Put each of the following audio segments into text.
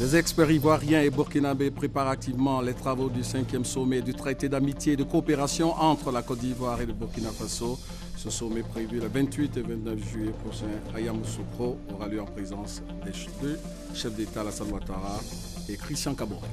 Les experts ivoiriens et burkinabés préparent activement les travaux du 5e sommet du traité d'amitié et de coopération entre la Côte d'Ivoire et le Burkina Faso. Ce sommet prévu le 28 et 29 juillet prochain à Yamoussoukro aura lieu en présence des deux chefs d'État, Alassane Ouattara et Christian Kaboré.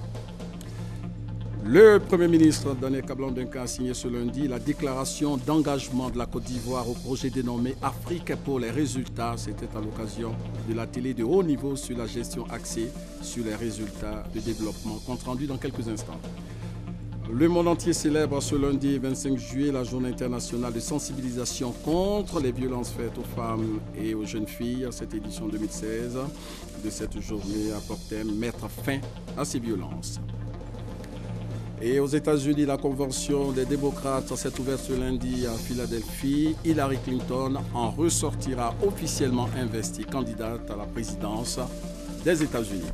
Le Premier ministre Daniel Kablan-Duncan a signé ce lundi la déclaration d'engagement de la Côte d'Ivoire au projet dénommé Afrique pour les résultats. C'était à l'occasion de l'atelier de haut niveau sur la gestion axée sur les résultats de développement, compte rendu dans quelques instants. Le monde entier célèbre ce lundi 25 juillet la journée internationale de sensibilisation contre les violences faites aux femmes et aux jeunes filles. Cette édition 2016 de cette journée a pour thème « Mettre fin à ces violences ». Et aux États-Unis, la convention des démocrates s'est ouverte ce lundi à Philadelphie. Hillary Clinton en ressortira officiellement investie candidate à la présidence des États-Unis.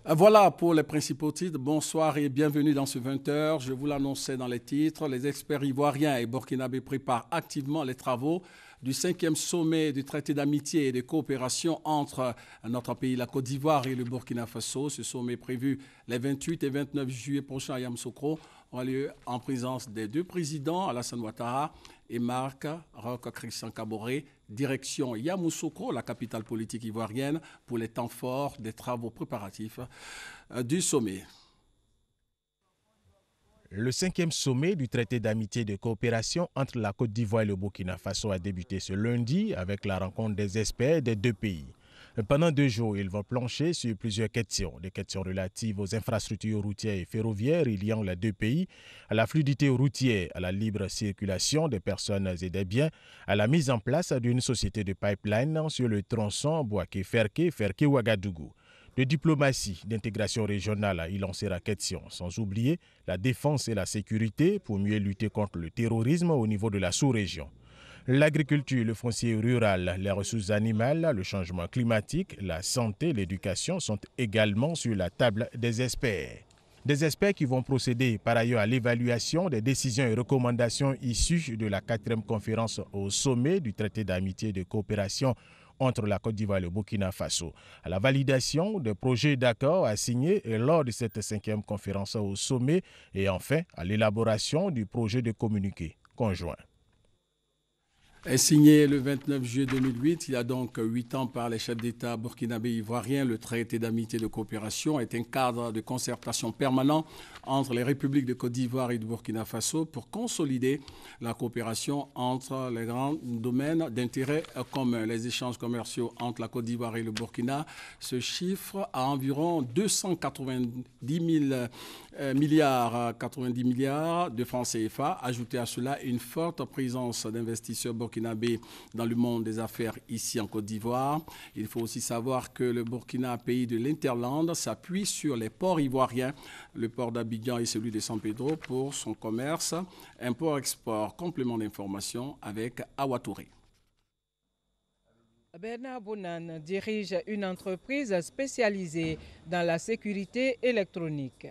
Voilà pour les principaux titres. Bonsoir et bienvenue dans ce 20h. Je vous l'annonçais dans les titres. Les experts ivoiriens et burkinabés préparent activement les travaux du 5e sommet du traité d'amitié et de coopération entre notre pays, la Côte d'Ivoire et le Burkina Faso. Ce sommet prévu les 28 et 29 juillet prochains à Yamoussoukro aura lieu en présence des deux présidents, Alassane Ouattara et Marc Roch Christian Kaboré, direction Yamoussoukro, la capitale politique ivoirienne, pour les temps forts des travaux préparatifs du sommet. Le 5e sommet du traité d'amitié et de coopération entre la Côte d'Ivoire et le Burkina Faso a débuté ce lundi avec la rencontre des experts des deux pays. Pendant 2 jours, ils vont plancher sur plusieurs questions. Des questions relatives aux infrastructures routières et ferroviaires reliant les deux pays, à la fluidité routière, à la libre circulation des personnes et des biens, à la mise en place d'une société de pipeline sur le tronçon Bouaké-Ferké, Ferké-Ouagadougou. De diplomatie, d'intégration régionale, il en sera question, sans oublier la défense et la sécurité pour mieux lutter contre le terrorisme au niveau de la sous-région. L'agriculture, le foncier rural, les ressources animales, le changement climatique, la santé, l'éducation sont également sur la table des experts. Des experts qui vont procéder par ailleurs à l'évaluation des décisions et recommandations issues de la 4e conférence au sommet du traité d'amitié et de coopération entre la Côte d'Ivoire et le Burkina Faso, à la validation des projets d'accord à signer lors de cette 5e conférence au sommet et enfin à l'élaboration du projet de communiqué conjoint. Est signé le 29 juillet 2008, il y a donc 8 ans par les chefs d'État burkinabés et ivoiriens. Le traité d'amitié et de coopération est un cadre de concertation permanent entre les républiques de Côte d'Ivoire et de Burkina Faso pour consolider la coopération entre les grands domaines d'intérêt commun. Les échanges commerciaux entre la Côte d'Ivoire et le Burkina se chiffrent à environ 290 milliards de francs CFA. Ajoutez à cela une forte présence d'investisseurs burkinabés dans le monde des affaires ici en Côte d'Ivoire. Il faut aussi savoir que le Burkina, pays de l'Interland, s'appuie sur les ports ivoiriens, le port d'Abidjan et celui de San Pedro pour son commerce, import-export. Complément d'information avec Awa Touré. Bernard Bounan dirige une entreprise spécialisée dans la sécurité électronique.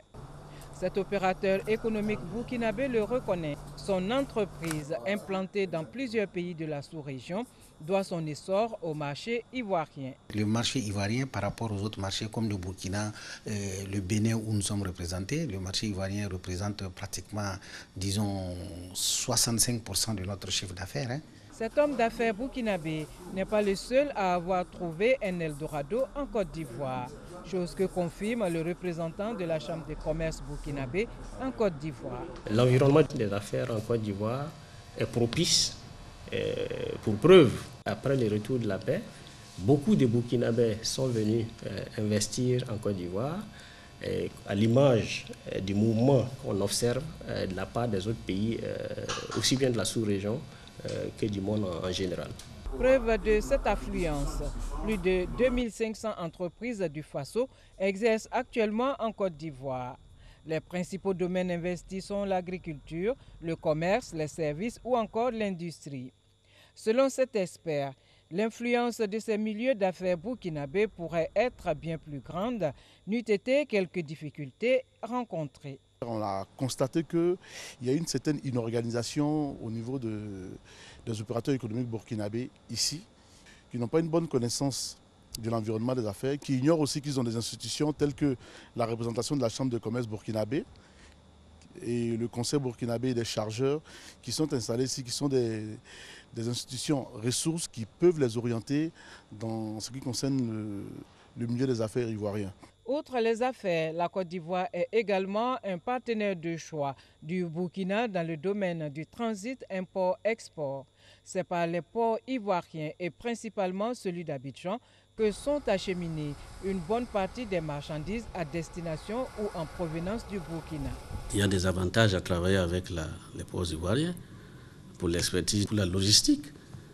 Cet opérateur économique burkinabé le reconnaît. Son entreprise, implantée dans plusieurs pays de la sous-région, doit son essor au marché ivoirien. Le marché ivoirien par rapport aux autres marchés comme le Burkina, le Bénin où nous sommes représentés, le marché ivoirien représente pratiquement, disons, 65% de notre chiffre d'affaires. Cet homme d'affaires burkinabé n'est pas le seul à avoir trouvé un Eldorado en Côte d'Ivoire, chose que confirme le représentant de la Chambre de commerce burkinabé en Côte d'Ivoire. L'environnement des affaires en Côte d'Ivoire est propice. Pour preuve, après le retour de la paix, beaucoup de Burkinabés sont venus investir en Côte d'Ivoire, à l'image du mouvement qu'on observe de la part des autres pays, aussi bien de la sous-région que du monde en général. Preuve de cette affluence, plus de 2500 entreprises du Faso exercent actuellement en Côte d'Ivoire. Les principaux domaines investis sont l'agriculture, le commerce, les services ou encore l'industrie. Selon cet expert, l'influence de ces milieux d'affaires burkinabés pourrait être bien plus grande, n'eût été quelques difficultés rencontrées. On a constaté qu'il y a une certaine inorganisation au niveau des opérateurs économiques burkinabés ici, qui n'ont pas une bonne connaissance de l'environnement des affaires, qui ignorent aussi qu'ils ont des institutions telles que la représentation de la Chambre de commerce burkinabé et le Conseil burkinabé des chargeurs qui sont installés ici, qui sont des institutions ressources qui peuvent les orienter dans ce qui concerne le milieu des affaires ivoiriens. Outre les affaires, la Côte d'Ivoire est également un partenaire de choix du Burkina dans le domaine du transit import-export. C'est par les ports ivoiriens et principalement celui d'Abidjan que sont acheminées une bonne partie des marchandises à destination ou en provenance du Burkina. Il y a des avantages à travailler avec les ports ivoiriens pour l'expertise, pour la logistique.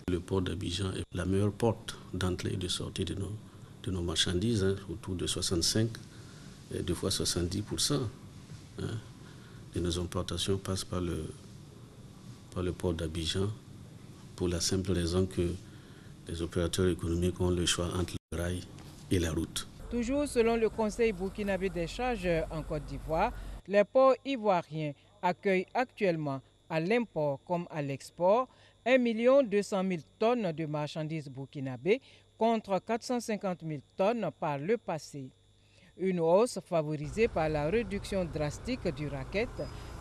Le port d'Abidjan est la meilleure porte d'entrée et de sortie de nos marchandises, autour de 65 et deux fois 70% de nos importations passent par le port d'Abidjan, pour la simple raison que les opérateurs économiques ont le choix entre le rail et la route. Toujours selon le Conseil burkinabé des chargeurs en Côte d'Ivoire, les ports ivoiriens accueillent actuellement à l'import comme à l'export 1 200 000 tonnes de marchandises burkinabées contre 450 000 tonnes par le passé. Une hausse favorisée par la réduction drastique du racket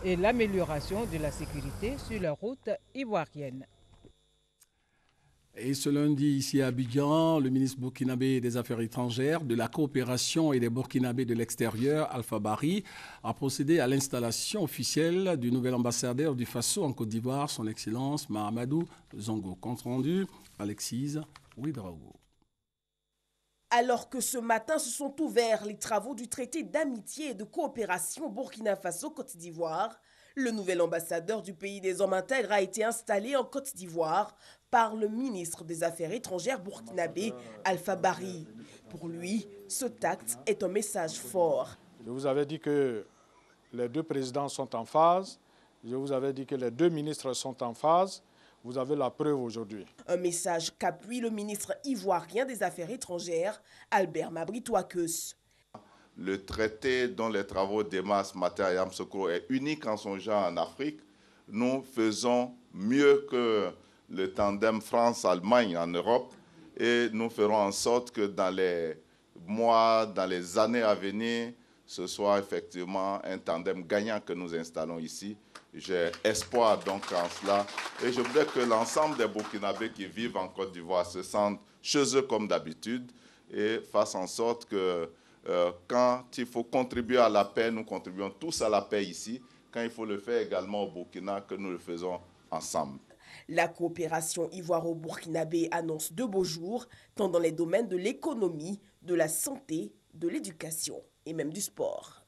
et l'amélioration de la sécurité sur les routes ivoiriennes. Et ce lundi, ici à Abidjan, le ministre burkinabé des Affaires étrangères, de la coopération et des Burkinabés de l'extérieur, Alpha Barry, a procédé à l'installation officielle du nouvel ambassadeur du Faso en Côte d'Ivoire, son Excellence Mahamadou Zongo. Compte rendu, Alexis Ouidraogo. Alors que ce matin se sont ouverts les travaux du traité d'amitié et de coopération Burkina Faso-Côte d'Ivoire, le nouvel ambassadeur du pays des hommes intègres a été installé en Côte d'Ivoire par le ministre des Affaires étrangères burkinabé, Alpha Barry. Pour lui, ce acte est un message fort. Je vous avais dit que les deux présidents sont en phase. Je vous avais dit que les deux ministres sont en phase. Vous avez la preuve aujourd'hui. Un message qu'appuie le ministre ivoirien des Affaires étrangères, Albert Mabry-Touakeus. Le traité dont les travaux d'Emas Mater Yamsokro est unique en son genre en Afrique. Nous faisons mieux que le tandem France-Allemagne en Europe et nous ferons en sorte que dans les mois, dans les années à venir, ce soit effectivement un tandem gagnant que nous installons ici. J'ai espoir donc en cela et je voudrais que l'ensemble des Burkinabés qui vivent en Côte d'Ivoire se sentent chez eux comme d'habitude et fassent en sorte que quand il faut contribuer à la paix, nous contribuons tous à la paix ici. Quand il faut le faire également au Burkina, que nous le faisons ensemble. La coopération ivoiro-burkinabé annonce de beaux jours, tant dans les domaines de l'économie, de la santé, de l'éducation et même du sport.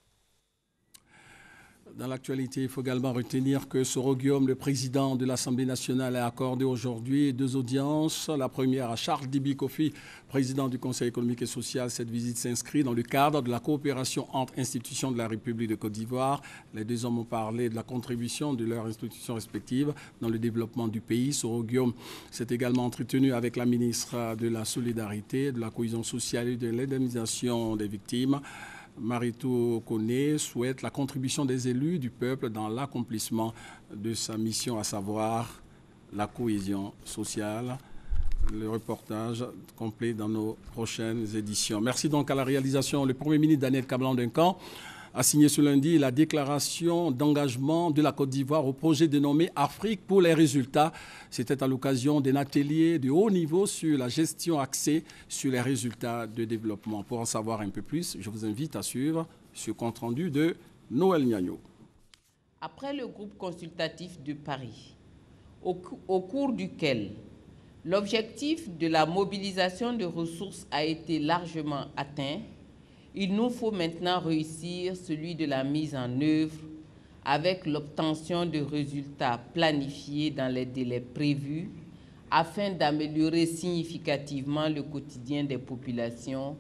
Dans l'actualité, il faut également retenir que Soro Guillaume, le président de l'Assemblée nationale, a accordé aujourd'hui 2 audiences. La première à Charles Dibi Kofi, président du Conseil économique et social. Cette visite s'inscrit dans le cadre de la coopération entre institutions de la République de Côte d'Ivoire. Les deux hommes ont parlé de la contribution de leurs institutions respectives dans le développement du pays. Soro Guillaume s'est également entretenu avec la ministre de la Solidarité, de la Cohésion sociale et de l'indemnisation des victimes. Maritou Kone souhaite la contribution des élus du peuple dans l'accomplissement de sa mission, à savoir la cohésion sociale. Le reportage complet dans nos prochaines éditions. Merci donc à la réalisation. Le Premier ministre Daniel Kablan-Duncan a signé ce lundi la déclaration d'engagement de la Côte d'Ivoire au projet dénommé Afrique pour les résultats. C'était à l'occasion d'un atelier de haut niveau sur la gestion axée sur les résultats de développement. Pour en savoir un peu plus, je vous invite à suivre ce compte-rendu de Noël Niagno. Après le groupe consultatif de Paris, au cours duquel l'objectif de la mobilisation de ressources a été largement atteint, il nous faut maintenant réussir celui de la mise en œuvre avec l'obtention de résultats planifiés dans les délais prévus afin d'améliorer significativement le quotidien des populations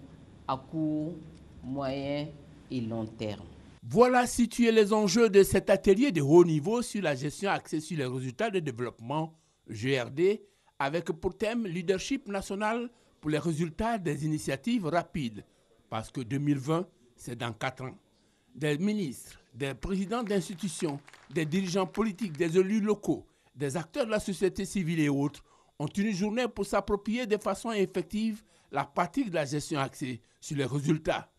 à court, moyen et long terme. Voilà situés les enjeux de cet atelier de haut niveau sur la gestion axée sur les résultats de développement, GRD, avec pour thème Leadership national pour les résultats des initiatives rapides. Parce que 2020, c'est dans 4 ans. Des ministres, des présidents d'institutions, des dirigeants politiques, des élus locaux, des acteurs de la société civile et autres ont une journée pour s'approprier de façon effective la pratique de la gestion axée sur les résultats.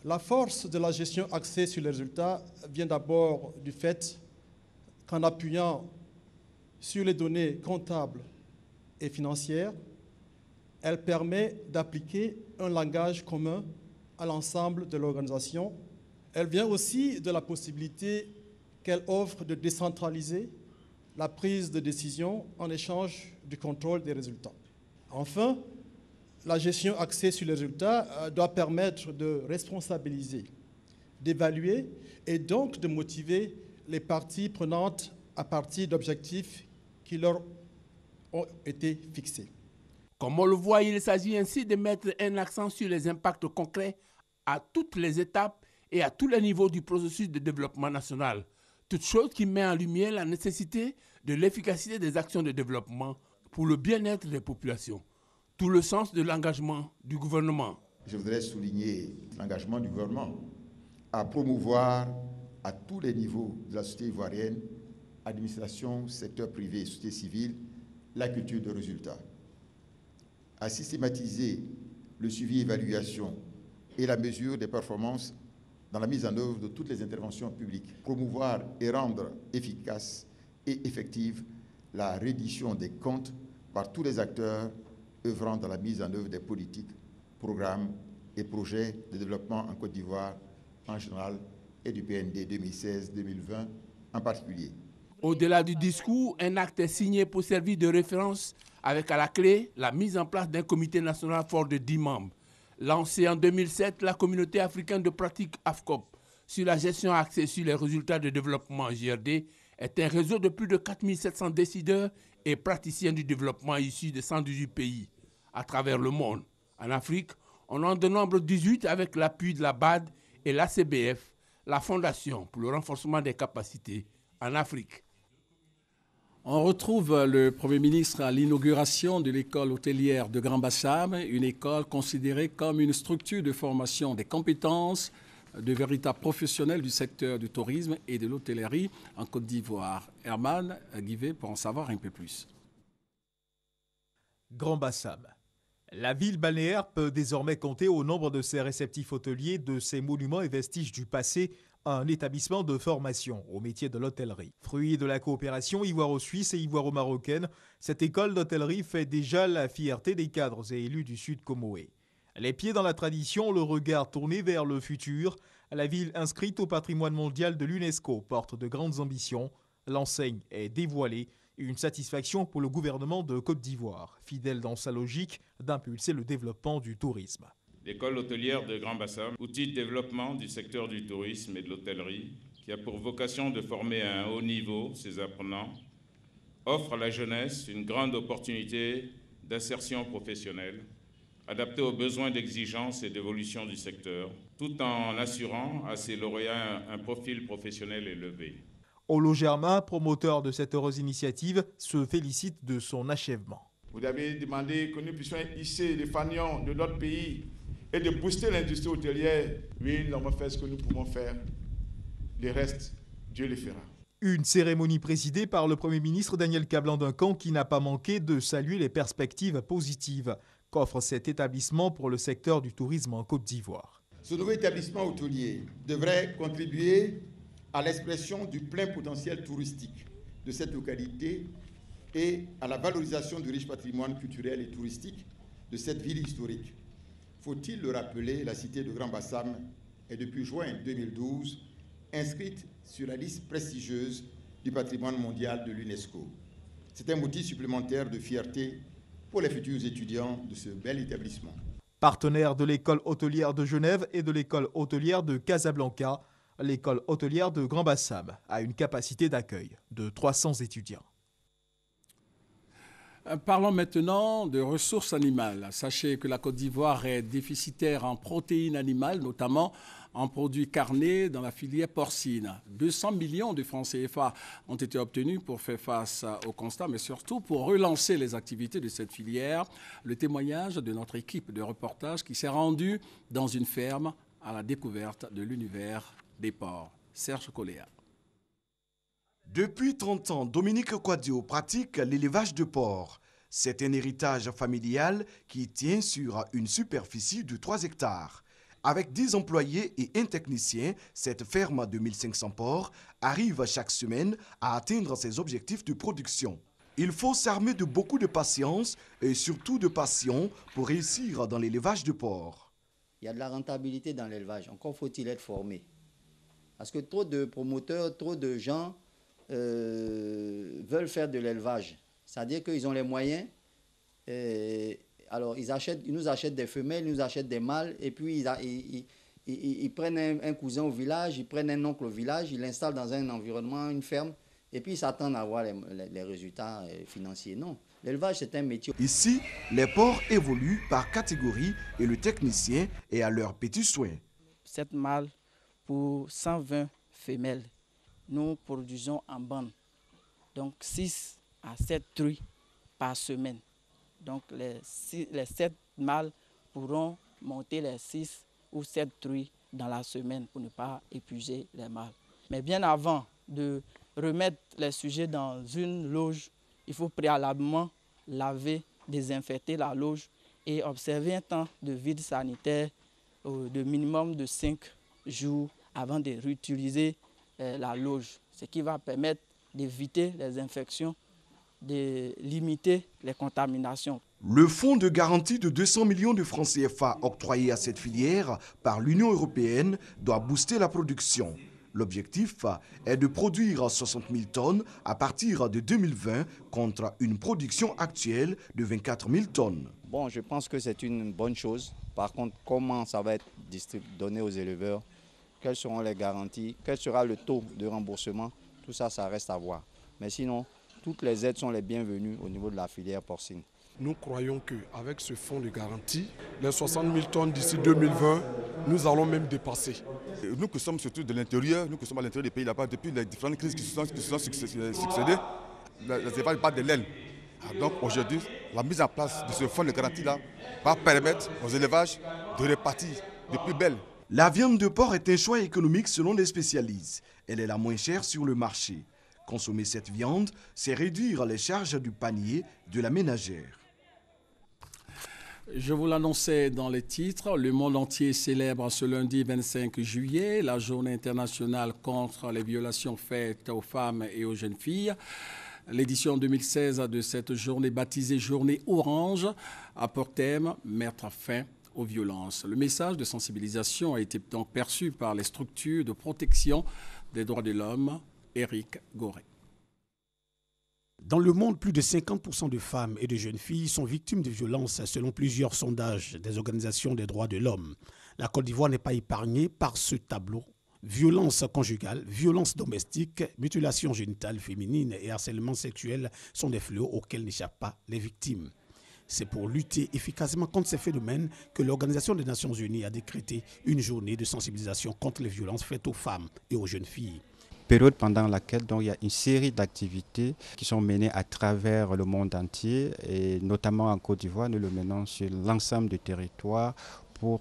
La force de la gestion axée sur les résultats vient d'abord du fait qu'en appuyant sur les données comptables et financières, elle permet d'appliquer un langage commun à l'ensemble de l'organisation. Elle vient aussi de la possibilité qu'elle offre de décentraliser la prise de décision en échange du contrôle des résultats. Enfin, la gestion axée sur les résultats doit permettre de responsabiliser, d'évaluer et donc de motiver les parties prenantes à partir d'objectifs qui leur ont été fixés. Comme on le voit, il s'agit ainsi de mettre un accent sur les impacts concrets à toutes les étapes et à tous les niveaux du processus de développement national. Toute chose qui met en lumière la nécessité de l'efficacité des actions de développement pour le bien-être des populations. Tout le sens de l'engagement du gouvernement. Je voudrais souligner l'engagement du gouvernement à promouvoir à tous les niveaux de la société ivoirienne, administration, secteur privé et société civile, la culture de résultats, à systématiser le suivi, évaluation et la mesure des performances dans la mise en œuvre de toutes les interventions publiques, promouvoir et rendre efficace et effective la reddition des comptes par tous les acteurs œuvrant dans la mise en œuvre des politiques, programmes et projets de développement en Côte d'Ivoire en général et du PND 2016-2020 en particulier. Au-delà du discours, un acte est signé pour servir de référence avec à la clé la mise en place d'un comité national fort de 10 membres. Lancé en 2007, la communauté africaine de pratique AFCOP sur la gestion axée sur les résultats de développement GRD est un réseau de plus de 4700 décideurs et praticiens du développement issus de 118 pays à travers le monde. En Afrique, on en dénombre 18 avec l'appui de la BAD et l'ACBF, la Fondation pour le renforcement des capacités en Afrique. On retrouve le Premier ministre à l'inauguration de l'école hôtelière de Grand Bassam, une école considérée comme une structure de formation des compétences de véritables professionnels du secteur du tourisme et de l'hôtellerie en Côte d'Ivoire. Herman Guivet pour en savoir un peu plus. Grand Bassam. La ville balnéaire peut désormais compter au nombre de ses réceptifs hôteliers, de ses monuments et vestiges du passé, un établissement de formation au métier de l'hôtellerie. Fruit de la coopération ivoiro-suisse et ivoiro-marocaine, cette école d'hôtellerie fait déjà la fierté des cadres et élus du Sud Comoé. Les pieds dans la tradition, le regard tourné vers le futur, la ville inscrite au patrimoine mondial de l'UNESCO porte de grandes ambitions. L'enseigne est dévoilée, une satisfaction pour le gouvernement de Côte d'Ivoire, fidèle dans sa logique d'impulser le développement du tourisme. L'école hôtelière de Grand Bassam, outil de développement du secteur du tourisme et de l'hôtellerie, qui a pour vocation de former à un haut niveau ses apprenants, offre à la jeunesse une grande opportunité d'insertion professionnelle, adaptée aux besoins d'exigence et d'évolution du secteur, tout en assurant à ses lauréats un profil professionnel élevé. Olo Germain, promoteur de cette heureuse initiative, se félicite de son achèvement. Vous avez demandé que nous puissions hisser les fanions de notre pays et de booster l'industrie hôtelière. Oui, nous avons fait ce que nous pouvons faire. Le reste, Dieu le fera. Une cérémonie présidée par le Premier ministre Daniel Kablan-Duncan qui n'a pas manqué de saluer les perspectives positives qu'offre cet établissement pour le secteur du tourisme en Côte d'Ivoire. Ce nouveau établissement hôtelier devrait contribuer à l'expression du plein potentiel touristique de cette localité et à la valorisation du riche patrimoine culturel et touristique de cette ville historique. Faut-il le rappeler, la cité de Grand Bassam est depuis juin 2012 inscrite sur la liste prestigieuse du patrimoine mondial de l'UNESCO. C'est un motif supplémentaire de fierté pour les futurs étudiants de ce bel établissement. Partenaire de l'école hôtelière de Genève et de l'école hôtelière de Casablanca, l'école hôtelière de Grand Bassam a une capacité d'accueil de 300 étudiants. Parlons maintenant de ressources animales. Sachez que la Côte d'Ivoire est déficitaire en protéines animales, notamment en produits carnés dans la filière porcine. 200 millions de francs CFA ont été obtenus pour faire face au constat, mais surtout pour relancer les activités de cette filière. Le témoignage de notre équipe de reportage qui s'est rendue dans une ferme à la découverte de l'univers des porcs. Serge Coléa. Depuis 30 ans, Dominique Kouadio pratique l'élevage de porcs. C'est un héritage familial qui tient sur une superficie de 3 hectares. Avec 10 employés et un technicien, cette ferme de 1500 porcs arrive chaque semaine à atteindre ses objectifs de production. Il faut s'armer de beaucoup de patience et surtout de passion pour réussir dans l'élevage de porcs. Il y a de la rentabilité dans l'élevage, encore faut-il être formé. Parce que trop de promoteurs, trop de gens veulent faire de l'élevage. C'est-à-dire qu'ils ont les moyens, alors ils nous achètent des femelles, ils nous achètent des mâles, et puis ils prennent un cousin au village, ils prennent un oncle au village, ils l'installent dans un environnement, une ferme, et puis ils s'attendent à voir les résultats financiers. Non, l'élevage c'est un métier. Ici, les porcs évoluent par catégorie et le technicien est à leurs petits soins. 7 mâles pour 120 femelles. Nous produisons en bande, donc 6 à 7 truies par semaine. Donc les 7 mâles pourront monter les 6 ou 7 truies dans la semaine pour ne pas épuiser les mâles. Mais bien avant de remettre les sujets dans une loge, il faut préalablement laver, désinfecter la loge et observer un temps de vide sanitaire de minimum de 5 jours avant de réutiliser la loge, ce qui va permettre d'éviter les infections, de limiter les contaminations. Le fonds de garantie de 200 millions de francs CFA octroyé à cette filière par l'Union européenne doit booster la production. L'objectif est de produire 60 000 tonnes à partir de 2020 contre une production actuelle de 24 000 tonnes. Bon, je pense que c'est une bonne chose. Par contre, comment ça va être donné aux éleveurs? Quelles seront les garanties? Quel sera le taux de remboursement? Tout ça, ça reste à voir. Mais sinon, toutes les aides sont les bienvenues au niveau de la filière porcine. Nous croyons qu'avec ce fonds de garantie, les 60 000 tonnes d'ici 2020, nous allons même dépasser. Nous qui sommes surtout de l'intérieur, nous qui sommes à l'intérieur des pays là-bas, depuis les différentes crises qui se sont succédées, les élevages battent de l'aile. Donc aujourd'hui, la mise en place de ce fonds de garantie-là va permettre aux élevages de repartir de plus belle. La viande de porc est un choix économique selon les spécialistes. Elle est la moins chère sur le marché. Consommer cette viande, c'est réduire les charges du panier de la ménagère. Je vous l'annonçais dans les titres, le monde entier célèbre ce lundi 25 juillet la journée internationale contre les violations faites aux femmes et aux jeunes filles. L'édition 2016 de cette journée baptisée Journée Orange a pour thème « Mettre fin aux violences ». Le message de sensibilisation a été donc perçu par les structures de protection des droits de l'homme. Éric Goré. Dans le monde, plus de 50% de femmes et de jeunes filles sont victimes de violences selon plusieurs sondages des organisations des droits de l'homme. La Côte d'Ivoire n'est pas épargnée par ce tableau. Violence conjugale, violence domestique, mutilation génitale féminine et harcèlement sexuel sont des fléaux auxquels n'échappent pas les victimes. C'est pour lutter efficacement contre ces phénomènes que l'Organisation des Nations Unies a décrété une journée de sensibilisation contre les violences faites aux femmes et aux jeunes filles. Période pendant laquelle il y a une série d'activités qui sont menées à travers le monde entier et notamment en Côte d'Ivoire, nous le menons sur l'ensemble du territoire pour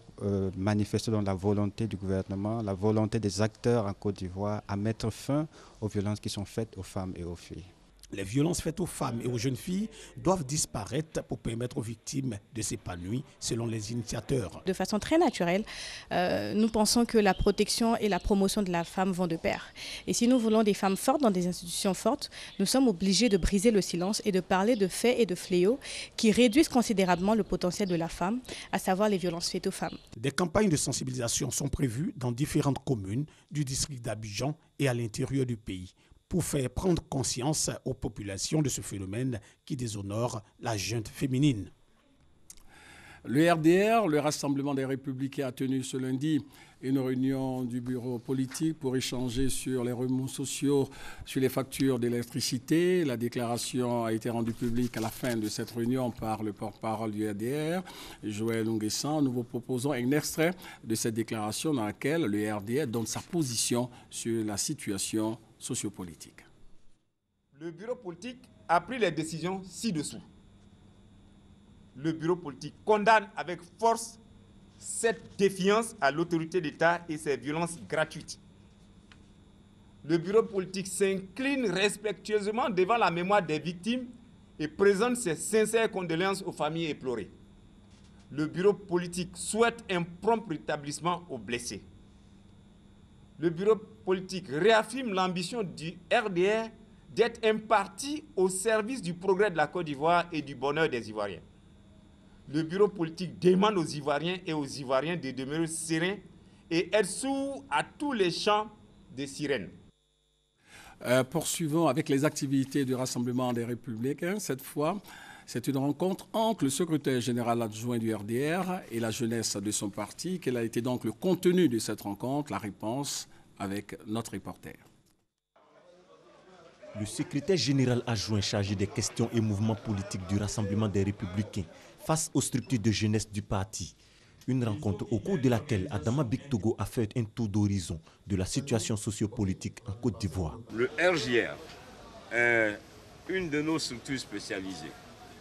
manifester dans la volonté du gouvernement, la volonté des acteurs en Côte d'Ivoire à mettre fin aux violences qui sont faites aux femmes et aux filles. Les violences faites aux femmes et aux jeunes filles doivent disparaître pour permettre aux victimes de s'épanouir selon les initiateurs. De façon très naturelle, nous pensons que la protection et la promotion de la femme vont de pair. Et si nous voulons des femmes fortes dans des institutions fortes, nous sommes obligés de briser le silence et de parler de faits et de fléaux qui réduisent considérablement le potentiel de la femme, à savoir les violences faites aux femmes. Des campagnes de sensibilisation sont prévues dans différentes communes du district d'Abidjan et à l'intérieur du pays, pour faire prendre conscience aux populations de ce phénomène qui déshonore la junte féminine. Le RDR, le Rassemblement des Républicains, a tenu ce lundi une réunion du bureau politique pour échanger sur les remous sociaux, sur les factures d'électricité. La déclaration a été rendue publique à la fin de cette réunion par le porte-parole du RDR, Joël Nguessan. Nous vous proposons un extrait de cette déclaration dans laquelle le RDR donne sa position sur la situation sociopolitique. Le bureau politique a pris les décisions ci-dessous. Le bureau politique condamne avec force cette défiance à l'autorité d'État et ces violences gratuites. Le bureau politique s'incline respectueusement devant la mémoire des victimes et présente ses sincères condoléances aux familles éplorées. Le bureau politique souhaite un prompt rétablissement aux blessés. Le bureau politique réaffirme l'ambition du RDR d'être un parti au service du progrès de la Côte d'Ivoire et du bonheur des Ivoiriens. Le bureau politique demande aux Ivoiriens et aux Ivoiriens de demeurer sereins et être sourds à tous les chants des sirènes. Poursuivons avec les activités du Rassemblement des Républicains. Cette fois, c'est une rencontre entre le secrétaire général adjoint du RDR et la jeunesse de son parti. Quel a été donc le contenu de cette rencontre? La réponse avec notre reporter. Le secrétaire général adjoint chargé des questions et mouvements politiques du Rassemblement des Républicains face aux structures de jeunesse du parti. Une rencontre au cours de laquelle Adama Bictogo a fait un tour d'horizon de la situation sociopolitique en Côte d'Ivoire. Le RGR est une de nos structures spécialisées,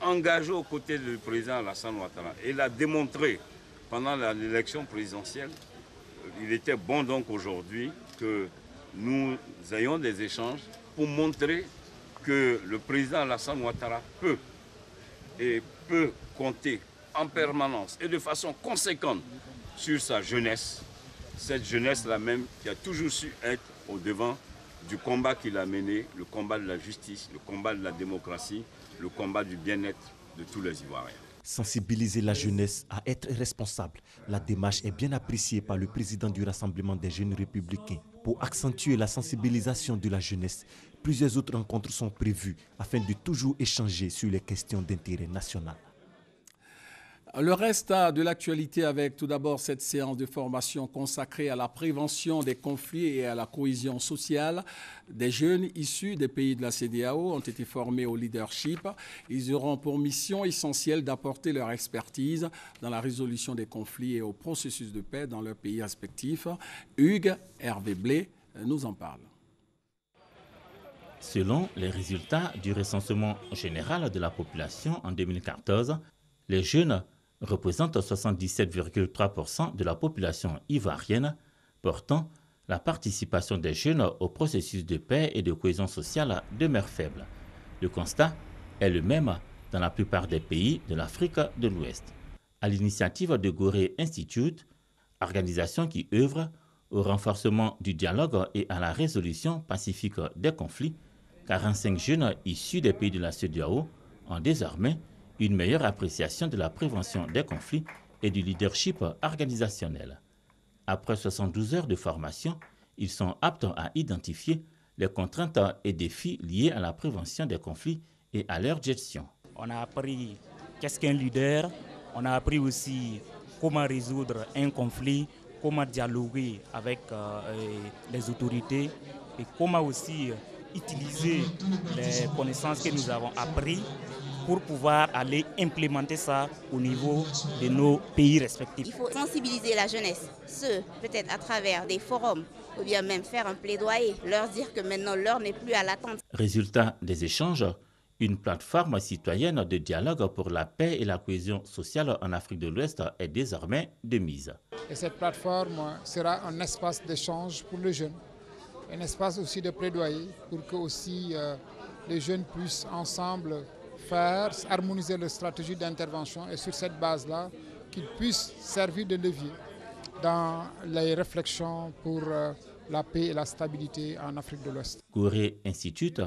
engagée aux côtés du président Alassane Ouattara. Et l'a démontré pendant l'élection présidentielle. Il était bon donc aujourd'hui que nous ayons des échanges pour montrer que le président Alassane Ouattara peut compter en permanence et de façon conséquente sur sa jeunesse, cette jeunesse-là même qui a toujours su être au devant du combat qu'il a mené, le combat de la justice, le combat de la démocratie, le combat du bien-être de tous les Ivoiriens. Sensibiliser la jeunesse à être responsable, la démarche est bien appréciée par le président du Rassemblement des jeunes républicains. Pour accentuer la sensibilisation de la jeunesse, plusieurs autres rencontres sont prévues afin de toujours échanger sur les questions d'intérêt national. Le reste de l'actualité avec tout d'abord cette séance de formation consacrée à la prévention des conflits et à la cohésion sociale. Des jeunes issus des pays de la CEDEAO ont été formés au leadership. Ils auront pour mission essentielle d'apporter leur expertise dans la résolution des conflits et au processus de paix dans leurs pays respectifs. Hugues Hervé Blé nous en parle. Selon les résultats du recensement général de la population en 2014, les jeunes représentent 77,3% de la population ivoirienne, portant la participation des jeunes au processus de paix et de cohésion sociale demeure faible. Le constat est le même dans la plupart des pays de l'Afrique de l'Ouest. À l'initiative de Gorée Institute, organisation qui œuvre au renforcement du dialogue et à la résolution pacifique des conflits, 45 jeunes issus des pays de la CEDEAO ont désormais une meilleure appréciation de la prévention des conflits et du leadership organisationnel. Après 72 heures de formation, ils sont aptes à identifier les contraintes et défis liés à la prévention des conflits et à leur gestion. On a appris qu'est-ce qu'un leader, on a appris aussi comment résoudre un conflit, comment dialoguer avec les autorités et comment aussi utiliser les connaissances que nous avons apprises pour pouvoir aller implémenter ça au niveau de nos pays respectifs. Il faut sensibiliser la jeunesse, peut-être à travers des forums, ou bien même faire un plaidoyer, leur dire que maintenant l'heure n'est plus à l'attente. Résultat des échanges, une plateforme citoyenne de dialogue pour la paix et la cohésion sociale en Afrique de l'Ouest est désormais de mise. Et cette plateforme sera un espace d'échange pour les jeunes, un espace aussi de plaidoyer pour que aussi les jeunes puissent ensemble harmoniser leur stratégie d'intervention et sur cette base-là, qu'ils puissent servir de levier dans les réflexions pour la paix et la stabilité en Afrique de l'Ouest. Gorée Institute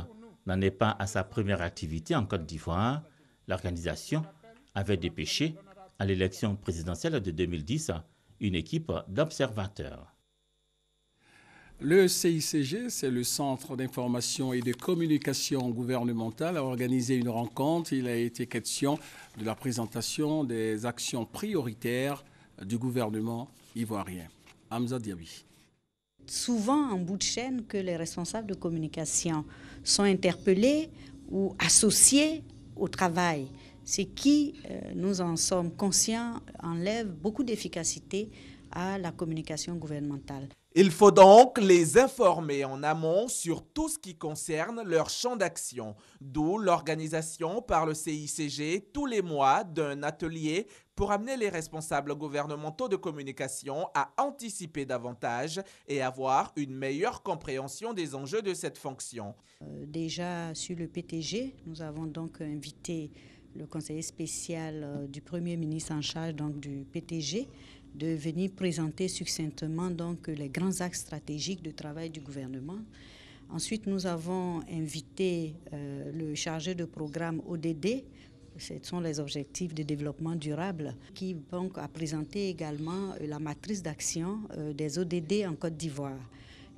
n'en est pas à sa première activité en Côte d'Ivoire. L'organisation avait dépêché à l'élection présidentielle de 2010 une équipe d'observateurs. Le CICG, c'est le Centre d'information et de communication gouvernementale, a organisé une rencontre. Il a été question de la présentation des actions prioritaires du gouvernement ivoirien. Hamza Diaby. Souvent en bout de chaîne que les responsables de communication sont interpellés ou associés au travail. Ce qui, nous en sommes conscients, enlève beaucoup d'efficacité à la communication gouvernementale. Il faut donc les informer en amont sur tout ce qui concerne leur champ d'action, d'où l'organisation par le CICG tous les mois d'un atelier pour amener les responsables gouvernementaux de communication à anticiper davantage et avoir une meilleure compréhension des enjeux de cette fonction. Déjà sur le PTG, nous avons donc invité le conseiller spécial du Premier ministre en charge donc, du PTG de venir présenter succinctement donc, les grands axes stratégiques de travail du gouvernement. Ensuite, nous avons invité le chargé de programme ODD, ce sont les objectifs de développement durable, qui donc, a présenté également la matrice d'action des ODD en Côte d'Ivoire.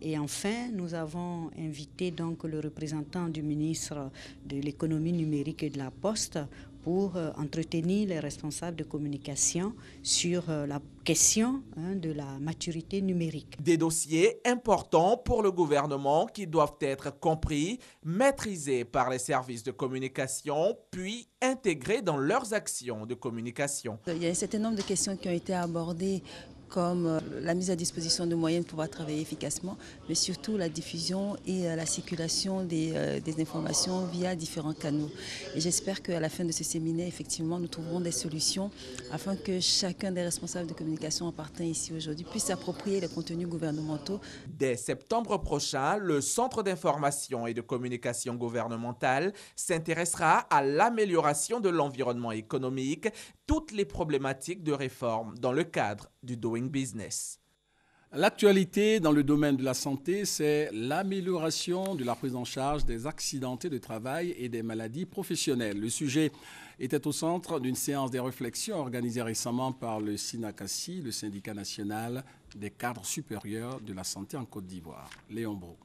Et enfin, nous avons invité donc, le représentant du ministre de l'économie numérique et de la Poste pour entretenir les responsables de communication sur la question de la maturité numérique. Des dossiers importants pour le gouvernement qui doivent être compris, maîtrisés par les services de communication, puis intégrés dans leurs actions de communication. Il y a un certain nombre de questions qui ont été abordées comme la mise à disposition de moyens pour pouvoir travailler efficacement, mais surtout la diffusion et la circulation des informations via différents canaux. Et j'espère qu'à la fin de ce séminaire, effectivement, nous trouverons des solutions afin que chacun des responsables de communication appartenant ici aujourd'hui puisse s'approprier les contenus gouvernementaux. Dès septembre prochain, le Centre d'information et de communication gouvernementale s'intéressera à l'amélioration de l'environnement économique, toutes les problématiques de réforme dans le cadre du Doing Business. L'actualité dans le domaine de la santé, c'est l'amélioration de la prise en charge des accidentés de travail et des maladies professionnelles. Le sujet était au centre d'une séance de réflexion organisée récemment par le SINACASI, le syndicat national des cadres supérieurs de la santé en Côte d'Ivoire. Léon Bro.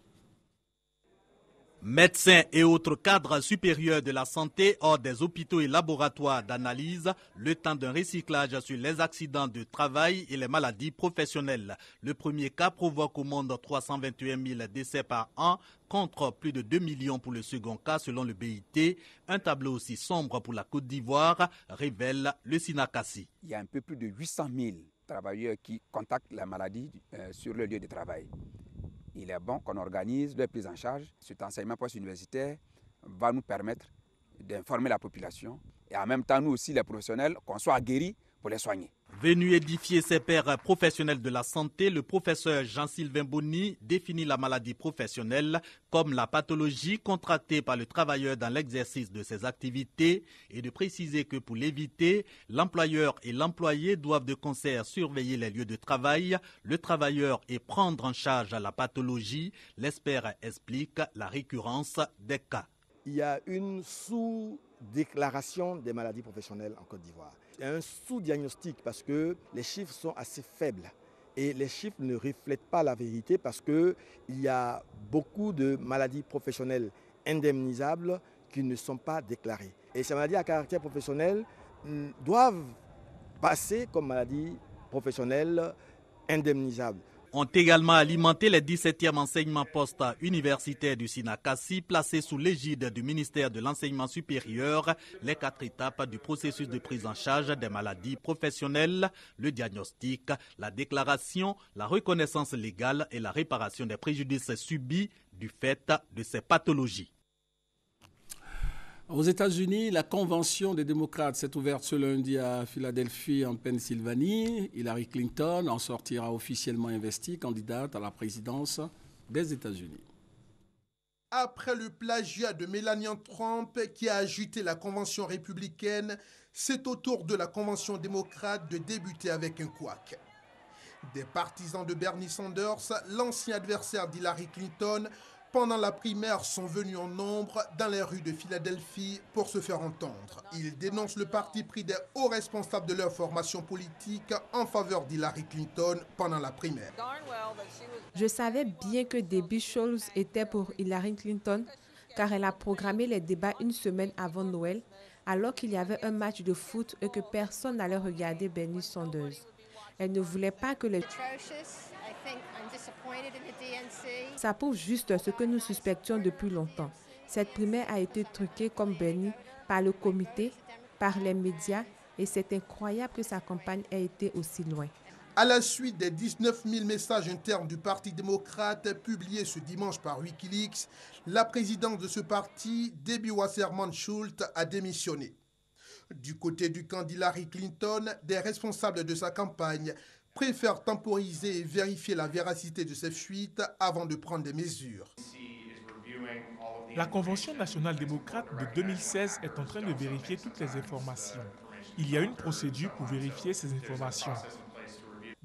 Médecins et autres cadres supérieurs de la santé hors des hôpitaux et laboratoires d'analyse, le temps d'un recyclage sur les accidents de travail et les maladies professionnelles. Le premier cas provoque au monde 321 000 décès par an, contre plus de 2 millions pour le second cas selon le BIT. Un tableau aussi sombre pour la Côte d'Ivoire, révèle le SINACASI. Il y a un peu plus de 800 000 travailleurs qui contactent la maladie sur le lieu de travail. Il est bon qu'on organise leur prise en charge. Cet enseignement post-universitaire va nous permettre d'informer la population et en même temps, nous aussi, les professionnels, qu'on soit guéris pour les soigner. Venu édifier ses pairs professionnels de la santé, le professeur Jean-Sylvain Boni définit la maladie professionnelle comme la pathologie contractée par le travailleur dans l'exercice de ses activités et de préciser que pour l'éviter, l'employeur et l'employé doivent de concert surveiller les lieux de travail, le travailleur et prendre en charge la pathologie. L'expert explique la récurrence des cas. Il y a une sous-déclaration des maladies professionnelles en Côte d'Ivoire. Il y a un sous-diagnostic parce que les chiffres sont assez faibles et les chiffres ne reflètent pas la vérité parce qu'il y a beaucoup de maladies professionnelles indemnisables qui ne sont pas déclarées. Et ces maladies à caractère professionnel doivent passer comme maladies professionnelles indemnisables. Ont également alimenté les 17e enseignements post-universitaires du SINACASI placés sous l'égide du ministère de l'Enseignement supérieur, les 4 étapes du processus de prise en charge des maladies professionnelles, le diagnostic, la déclaration, la reconnaissance légale et la réparation des préjudices subis du fait de ces pathologies. Aux États-Unis, la convention des démocrates s'est ouverte ce lundi à Philadelphie, en Pennsylvanie. Hillary Clinton en sortira officiellement investie candidate à la présidence des États-Unis. Après le plagiat de Melania Trump qui a agité la convention républicaine, c'est au tour de la convention démocrate de débuter avec un couac. Des partisans de Bernie Sanders, l'ancien adversaire d'Hillary Clinton, pendant la primaire sont venus en nombre dans les rues de Philadelphie pour se faire entendre. Ils dénoncent le parti pris des hauts responsables de leur formation politique en faveur d'Hillary Clinton pendant la primaire. Je savais bien que Debbie Schultz était pour Hillary Clinton car elle a programmé les débats une semaine avant Noël alors qu'il y avait un match de foot et que personne n'allait regarder Bernie Sanders. Elle ne voulait pas que les... Ça prouve juste ce que nous suspections depuis longtemps. Cette primaire a été truquée comme Bernie par le comité, par les médias et c'est incroyable que sa campagne ait été aussi loin. À la suite des 19 000 messages internes du Parti démocrate publiés ce dimanche par Wikileaks, la présidente de ce parti, Debbie Wasserman Schultz, a démissionné. Du côté du candidat Hillary Clinton, des responsables de sa campagne préfèrent temporiser et vérifier la véracité de ces fuites avant de prendre des mesures. La Convention nationale démocrate de 2016 est en train de vérifier toutes les informations. Il y a une procédure pour vérifier ces informations.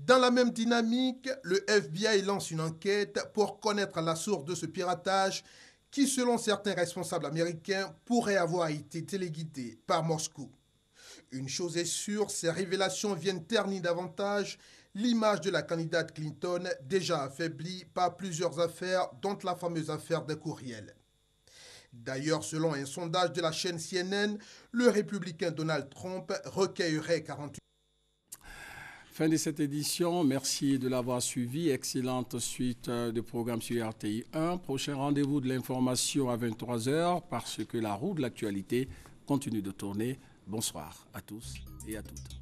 Dans la même dynamique, le FBI lance une enquête pour connaître la source de ce piratage qui, selon certains responsables américains, pourrait avoir été téléguidé par Moscou. Une chose est sûre, ces révélations viennent ternir davantage l'image de la candidate Clinton, déjà affaiblie par plusieurs affaires, dont la fameuse affaire des courriels. D'ailleurs, selon un sondage de la chaîne CNN, le républicain Donald Trump recueillerait 48. Fin de cette édition, merci de l'avoir suivi. Excellente suite de programme sur RTI 1. Prochain rendez-vous de l'information à 23h parce que la roue de l'actualité continue de tourner. Bonsoir à tous et à toutes.